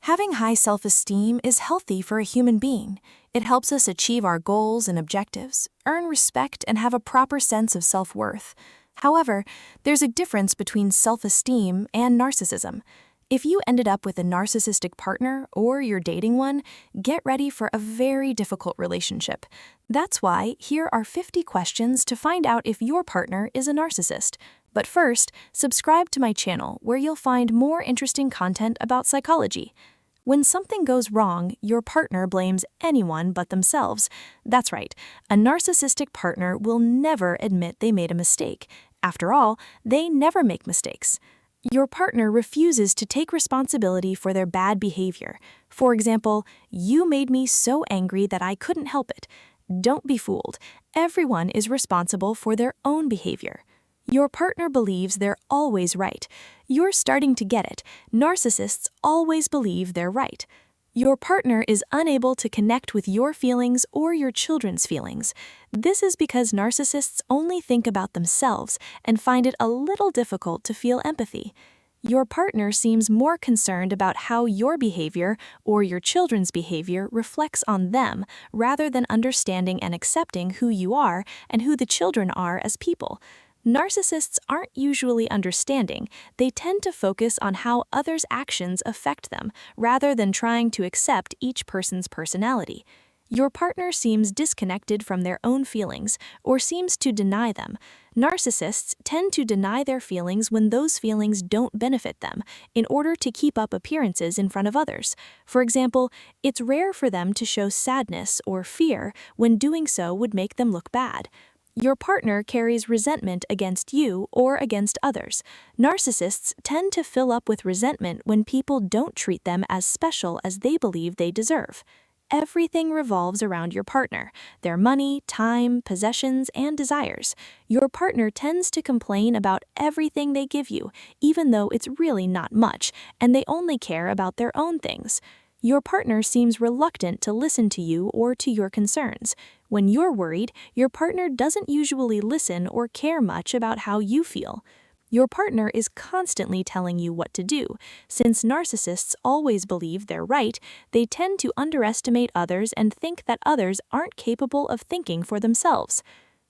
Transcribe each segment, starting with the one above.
Having high self-esteem is healthy for a human being. It helps us achieve our goals and objectives, earn respect, and have a proper sense of self-worth. However, there's a difference between self-esteem and narcissism. If you ended up with a narcissistic partner or you're dating one, get ready for a very difficult relationship. That's why here are 50 questions to find out if your partner is a narcissist. But first, subscribe to my channel where you'll find more interesting content about psychology. When something goes wrong, your partner blames anyone but themselves. That's right, a narcissistic partner will never admit they made a mistake. After all, they never make mistakes. Your partner refuses to take responsibility for their bad behavior. For example, "You made me so angry that I couldn't help it." Don't be fooled. Everyone is responsible for their own behavior. Your partner believes they're always right. You're starting to get it. Narcissists always believe they're right. Your partner is unable to connect with your feelings or your children's feelings. This is because narcissists only think about themselves and find it a little difficult to feel empathy. Your partner seems more concerned about how your behavior or your children's behavior reflects on them rather than understanding and accepting who you are and who the children are as people. Narcissists aren't usually understanding. They tend to focus on how others' actions affect them, rather than trying to accept each person's personality. Your partner seems disconnected from their own feelings, or seems to deny them. Narcissists tend to deny their feelings when those feelings don't benefit them, in order to keep up appearances in front of others. For example, it's rare for them to show sadness or fear when doing so would make them look bad. Your partner carries resentment against you or against others. Narcissists tend to fill up with resentment when people don't treat them as special as they believe they deserve. Everything revolves around your partner, their money, time, possessions, and desires. Your partner tends to complain about everything they give you, even though it's really not much, and they only care about their own things. Your partner seems reluctant to listen to you or to your concerns. When you're worried, your partner doesn't usually listen or care much about how you feel. Your partner is constantly telling you what to do. Since narcissists always believe they're right, they tend to underestimate others and think that others aren't capable of thinking for themselves.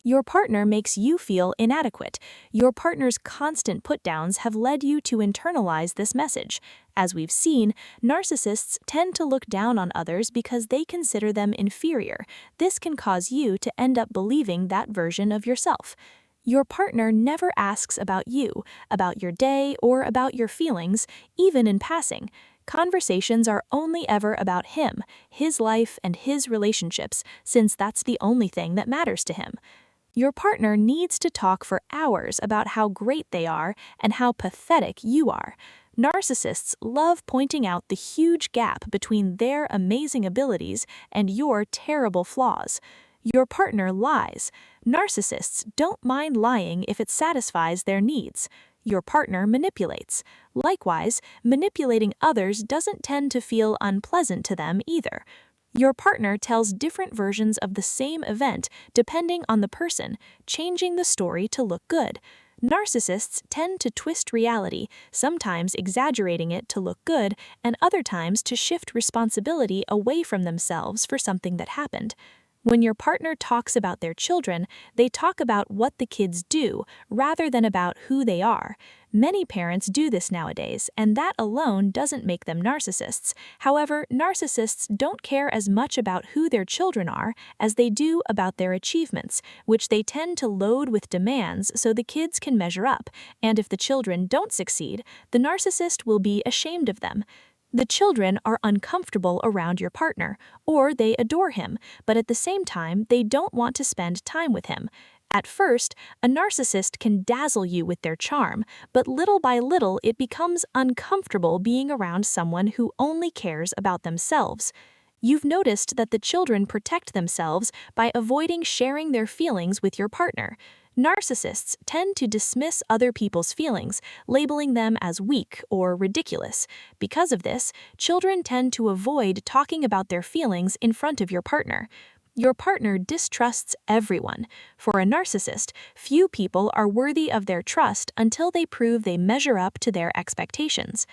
Your partner makes you feel inadequate. Your partner's constant put-downs have led you to internalize this message. As we've seen, narcissists tend to look down on others because they consider them inferior. This can cause you to end up believing that version of yourself. Your partner never asks about you, about your day, or about your feelings, even in passing. Conversations are only ever about him, his life, and his relationships, since that's the only thing that matters to him. Your partner needs to talk for hours about how great they are and how pathetic you are. Narcissists love pointing out the huge gap between their amazing abilities and your terrible flaws. Your partner lies. Narcissists don't mind lying if it satisfies their needs. Your partner manipulates. Likewise, manipulating others doesn't tend to feel unpleasant to them either. Your partner tells different versions of the same event depending on the person, changing the story to look good. Narcissists tend to twist reality, sometimes exaggerating it to look good, and other times to shift responsibility away from themselves for something that happened. When your partner talks about their children, they talk about what the kids do rather than about who they are. Many parents do this nowadays, and that alone doesn't make them narcissists. However, narcissists don't care as much about who their children are as they do about their achievements, which they tend to load with demands so the kids can measure up, and if the children don't succeed, the narcissist will be ashamed of them. The children are uncomfortable around your partner, or they adore him, but at the same time, they don't want to spend time with him. At first, a narcissist can dazzle you with their charm, but little by little it becomes uncomfortable being around someone who only cares about themselves. You've noticed that the children protect themselves by avoiding sharing their feelings with your partner. Narcissists tend to dismiss other people's feelings, labeling them as weak or ridiculous. Because of this, children tend to avoid talking about their feelings in front of your partner. Your partner distrusts everyone. For a narcissist, few people are worthy of their trust until they prove they measure up to their expectations.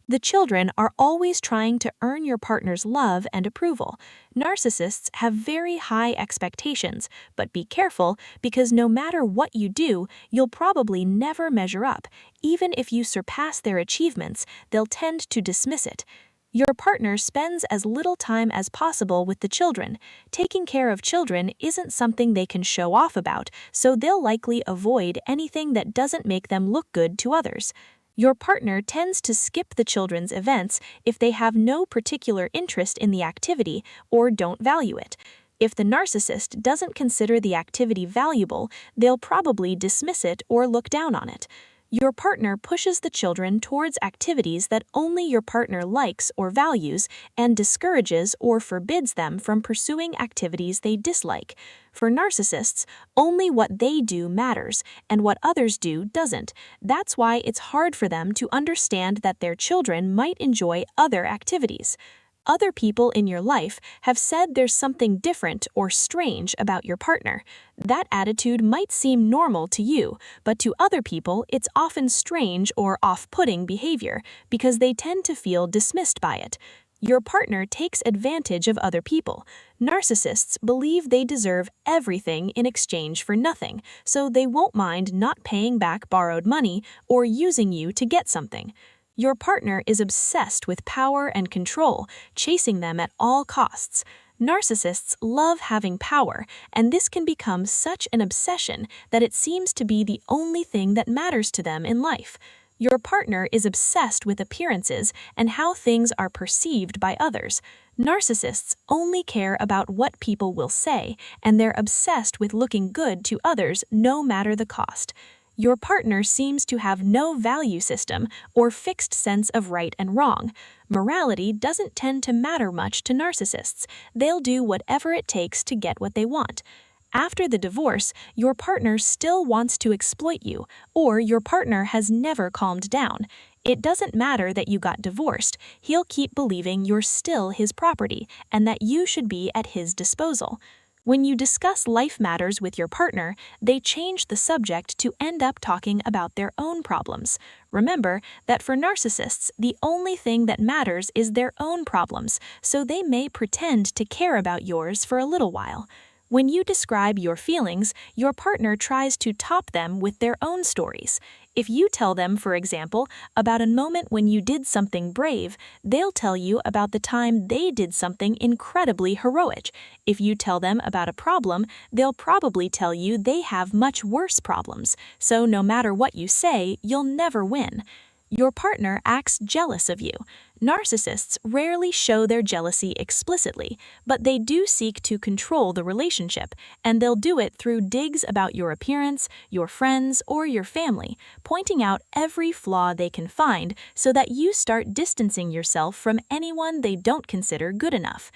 The children are always trying to earn your partner's love and approval. Narcissists have very high expectations, but be careful because no matter what you do, you'll probably never measure up. Even if you surpass their achievements, they'll tend to dismiss it. Your partner spends as little time as possible with the children. Taking care of children isn't something they can show off about, so they'll likely avoid anything that doesn't make them look good to others. Your partner tends to skip the children's events if they have no particular interest in the activity or don't value it. If the narcissist doesn't consider the activity valuable, they'll probably dismiss it or look down on it. Your partner pushes the children towards activities that only your partner likes or values and discourages or forbids them from pursuing activities they dislike. For narcissists, only what they do matters, and what others do doesn't. That's why it's hard for them to understand that their children might enjoy other activities. Other people in your life have said there's something different or strange about your partner. That attitude might seem normal to you, but to other people it's often strange or off-putting behavior because they tend to feel dismissed by it. Your partner takes advantage of other people. Narcissists believe they deserve everything in exchange for nothing, so they won't mind not paying back borrowed money or using you to get something. Your partner is obsessed with power and control, chasing them at all costs. Narcissists love having power, and this can become such an obsession that it seems to be the only thing that matters to them in life. Your partner is obsessed with appearances and how things are perceived by others. Narcissists only care about what people will say, and they're obsessed with looking good to others no matter the cost. Your partner seems to have no value system or fixed sense of right and wrong. Morality doesn't tend to matter much to narcissists. They'll do whatever it takes to get what they want. After the divorce, your partner still wants to exploit you, or your partner has never calmed down. It doesn't matter that you got divorced. He'll keep believing you're still his property and that you should be at his disposal. When you discuss life matters with your partner, they change the subject to end up talking about their own problems. Remember that for narcissists, the only thing that matters is their own problems, so they may pretend to care about yours for a little while. When you describe your feelings, your partner tries to top them with their own stories. If you tell them, for example, about a moment when you did something brave, they'll tell you about the time they did something incredibly heroic. If you tell them about a problem, they'll probably tell you they have much worse problems. So no matter what you say, you'll never win. Your partner acts jealous of you. Narcissists rarely show their jealousy explicitly, but they do seek to control the relationship, and they'll do it through digs about your appearance, your friends, or your family, pointing out every flaw they can find so that you start distancing yourself from anyone they don't consider good enough.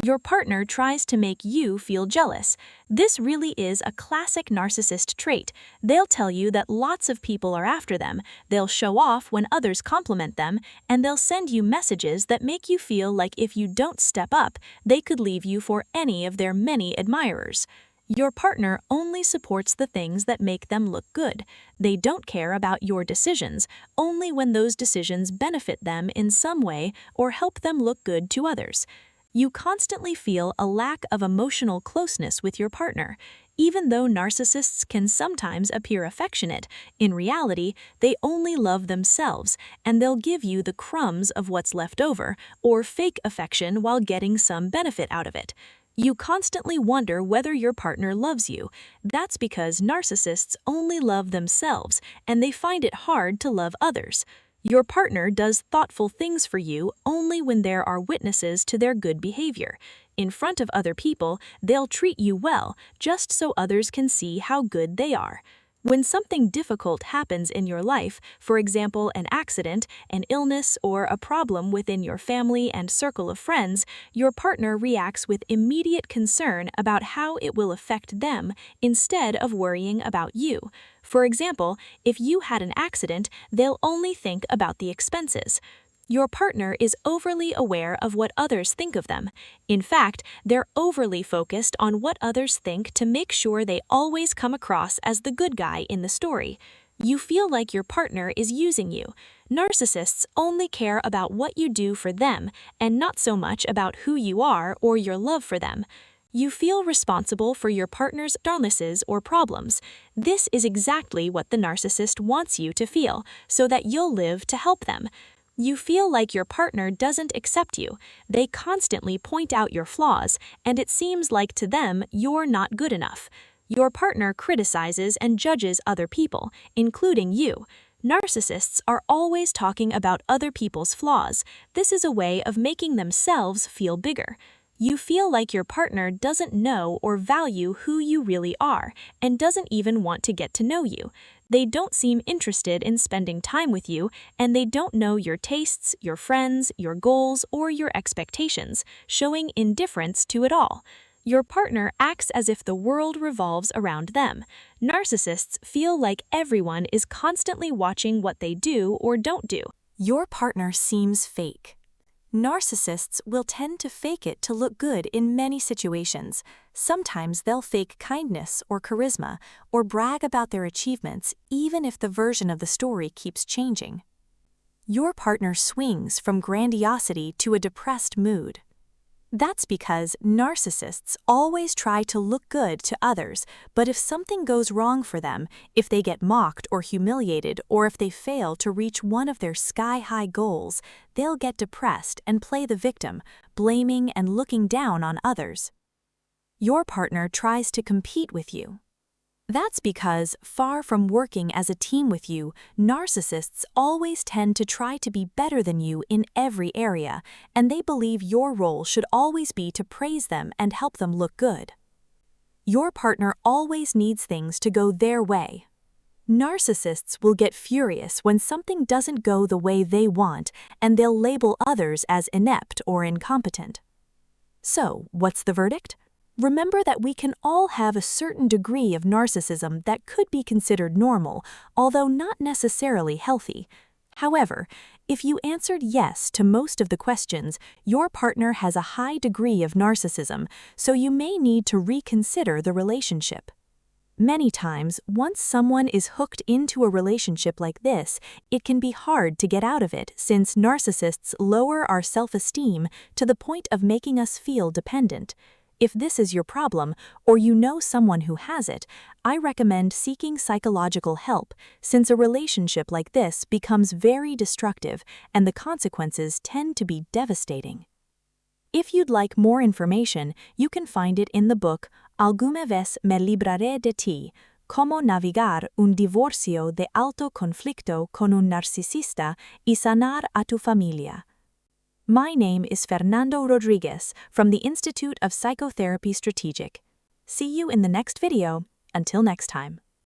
Your partner tries to make you feel jealous. This really is a classic narcissist trait. They'll tell you that lots of people are after them, they'll show off when others compliment them, and they'll send you messages that make you feel like if you don't step up, they could leave you for any of their many admirers. Your partner only supports the things that make them look good. They don't care about your decisions, only when those decisions benefit them in some way or help them look good to others. You constantly feel a lack of emotional closeness with your partner. Even though narcissists can sometimes appear affectionate, in reality, they only love themselves, and they'll give you the crumbs of what's left over, or fake affection while getting some benefit out of it. You constantly wonder whether your partner loves you. That's because narcissists only love themselves, and they find it hard to love others. Your partner does thoughtful things for you only when there are witnesses to their good behavior. In front of other people, they'll treat you well, just so others can see how good they are. When something difficult happens in your life, for example, an accident, an illness, or a problem within your family and circle of friends, your partner reacts with immediate concern about how it will affect them instead of worrying about you. For example, if you had an accident, they'll only think about the expenses. Your partner is overly aware of what others think of them. In fact, they're overly focused on what others think to make sure they always come across as the good guy in the story. You feel like your partner is using you. Narcissists only care about what you do for them and not so much about who you are or your love for them. You feel responsible for your partner's darknesses or problems. This is exactly what the narcissist wants you to feel, so that you'll live to help them. You feel like your partner doesn't accept you. They constantly point out your flaws, and it seems like to them you're not good enough. Your partner criticizes and judges other people, including you. Narcissists are always talking about other people's flaws. This is a way of making themselves feel bigger. You feel like your partner doesn't know or value who you really are and doesn't even want to get to know you. They don't seem interested in spending time with you, and they don't know your tastes, your friends, your goals, or your expectations, showing indifference to it all. Your partner acts as if the world revolves around them. Narcissists feel like everyone is constantly watching what they do or don't do. Your partner seems fake. Narcissists will tend to fake it to look good in many situations. Sometimes they'll fake kindness or charisma, or brag about their achievements even if the version of the story keeps changing. Your partner swings from grandiosity to a depressed mood. That's because narcissists always try to look good to others, but if something goes wrong for them, if they get mocked or humiliated, or if they fail to reach one of their sky-high goals, they'll get depressed and play the victim, blaming and looking down on others. Your partner tries to compete with you. That's because, far from working as a team with you, narcissists always tend to try to be better than you in every area, and they believe your role should always be to praise them and help them look good. Your partner always needs things to go their way. Narcissists will get furious when something doesn't go the way they want, and they'll label others as inept or incompetent. So, what's the verdict? Remember that we can all have a certain degree of narcissism that could be considered normal, although not necessarily healthy. However, if you answered yes to most of the questions, your partner has a high degree of narcissism, so you may need to reconsider the relationship. Many times, once someone is hooked into a relationship like this, it can be hard to get out of it since narcissists lower our self-esteem to the point of making us feel dependent. If this is your problem, or you know someone who has it, I recommend seeking psychological help, since a relationship like this becomes very destructive and the consequences tend to be devastating. If you'd like more information, you can find it in the book Alguna vez me libraré de ti, Cómo navegar un divorcio de alto conflicto con un narcisista y sanar a tu familia. My name is Fernando Rodriguez from the Institute of Psychotherapy Strategic. See you in the next video. Until next time.